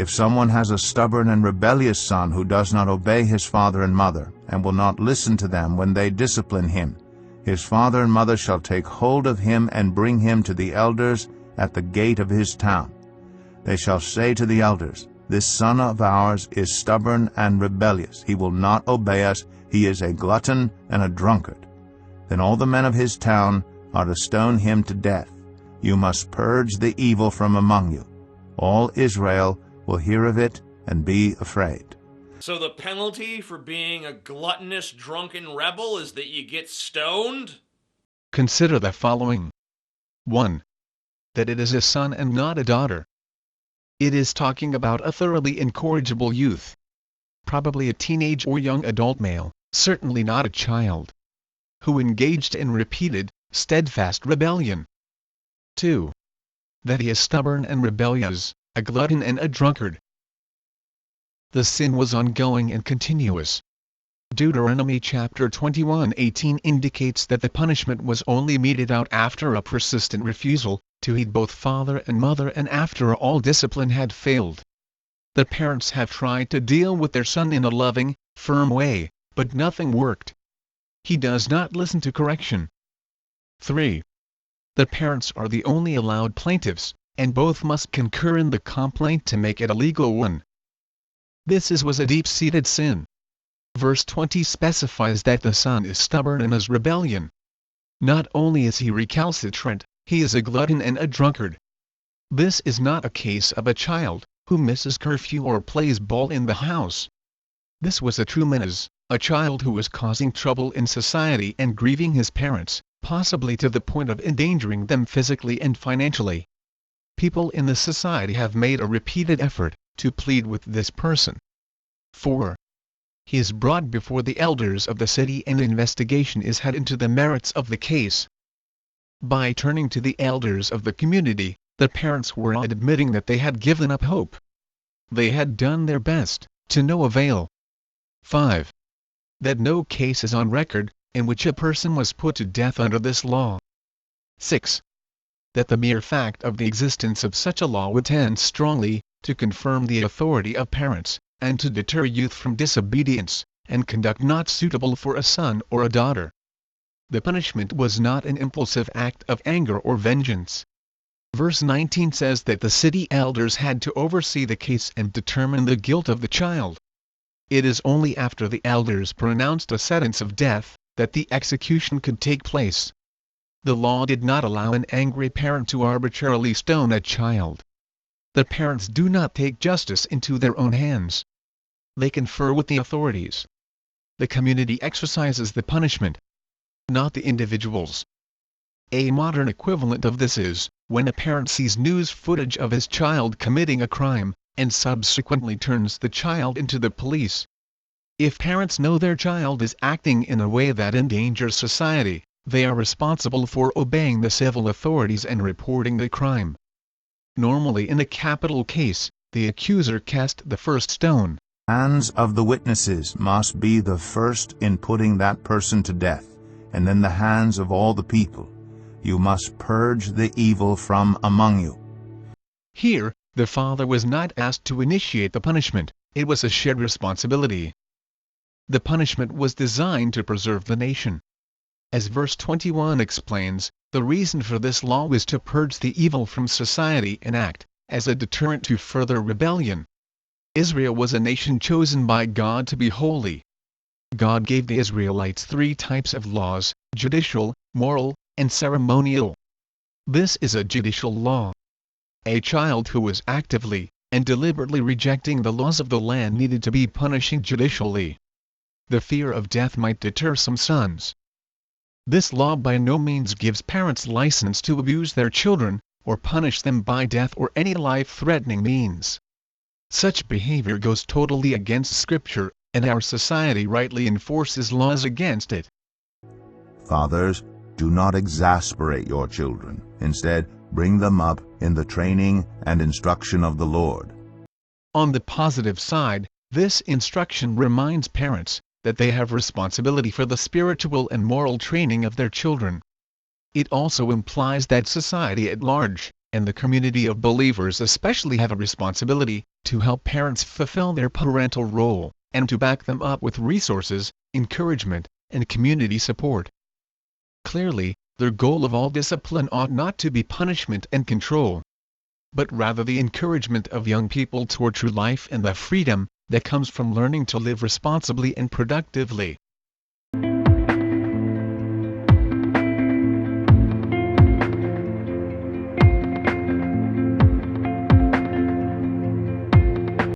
If someone has a stubborn and rebellious son who does not obey his father and mother, and will not listen to them when they discipline him, his father and mother shall take hold of him and bring him to the elders at the gate of his town. They shall say to the elders, This son of ours is stubborn and rebellious. He will not obey us. He is a glutton and a drunkard. Then all the men of his town are to stone him to death. You must purge the evil from among you. All Israel will hear of it and be afraid. So the penalty for being a gluttonous, drunken rebel is that you get stoned? Consider the following. 1. That it is a son and not a daughter. It is talking about a thoroughly incorrigible youth. Probably a teenage or young adult male, certainly not a child, who engaged in repeated, steadfast rebellion. 2. That he is stubborn and rebellious, a glutton and a drunkard. The sin was ongoing and continuous. Deuteronomy chapter 21:18 indicates that the punishment was only meted out after a persistent refusal to heed both father and mother and after all discipline had failed. The parents have tried to deal with their son in a loving, firm way, but nothing worked. He does not listen to correction. 3. The parents are the only allowed plaintiffs, and both must concur in the complaint to make it a legal one. This was a deep-seated sin. Verse 20 specifies that the son is stubborn in his rebellion. Not only is he recalcitrant, he is a glutton and a drunkard. This is not a case of a child who misses curfew or plays ball in the house. This was a true menace, a child who was causing trouble in society and grieving his parents, possibly to the point of endangering them physically and financially. People in the society have made a repeated effort to plead with this person. 4. He is brought before the elders of the city and investigation is had into the merits of the case. By turning to the elders of the community, the parents were admitting that they had given up hope. They had done their best, to no avail. 5. That no case is on record in which a person was put to death under this law. 6. That the mere fact of the existence of such a law would tend strongly to confirm the authority of parents, and to deter youth from disobedience, and conduct not suitable for a son or a daughter. The punishment was not an impulsive act of anger or vengeance. Verse 19 says that the city elders had to oversee the case and determine the guilt of the child. It is only after the elders pronounced a sentence of death that the execution could take place. The law did not allow an angry parent to arbitrarily stone a child. The parents do not take justice into their own hands. They confer with the authorities. The community exercises the punishment, not the individuals. A modern equivalent of this is, when a parent sees news footage of his child committing a crime, and subsequently turns the child into the police. If parents know their child is acting in a way that endangers society, they are responsible for obeying the civil authorities and reporting the crime. Normally in a capital case, the accuser cast the first stone. Hands of the witnesses must be the first in putting that person to death, and then the hands of all the people. You must purge the evil from among you. Here, the father was not asked to initiate the punishment, it was a shared responsibility. The punishment was designed to preserve the nation. As verse 21 explains, the reason for this law was to purge the evil from society and act as a deterrent to further rebellion. Israel was a nation chosen by God to be holy. God gave the Israelites 3 types of laws: judicial, moral, and ceremonial. This is a judicial law. A child who was actively and deliberately rejecting the laws of the land needed to be punished judicially. The fear of death might deter some sons. This law by no means gives parents license to abuse their children, or punish them by death or any life-threatening means. Such behavior goes totally against Scripture, and our society rightly enforces laws against it. Fathers, do not exasperate your children. Instead, bring them up in the training and instruction of the Lord. On the positive side, this instruction reminds parents that they have responsibility for the spiritual and moral training of their children. It also implies that society at large and the community of believers especially have a responsibility to help parents fulfill their parental role, and to back them up with resources, encouragement, and community support. Clearly, the goal of all discipline ought not to be punishment and control, but rather the encouragement of young people toward true life and the freedom that comes from learning to live responsibly and productively.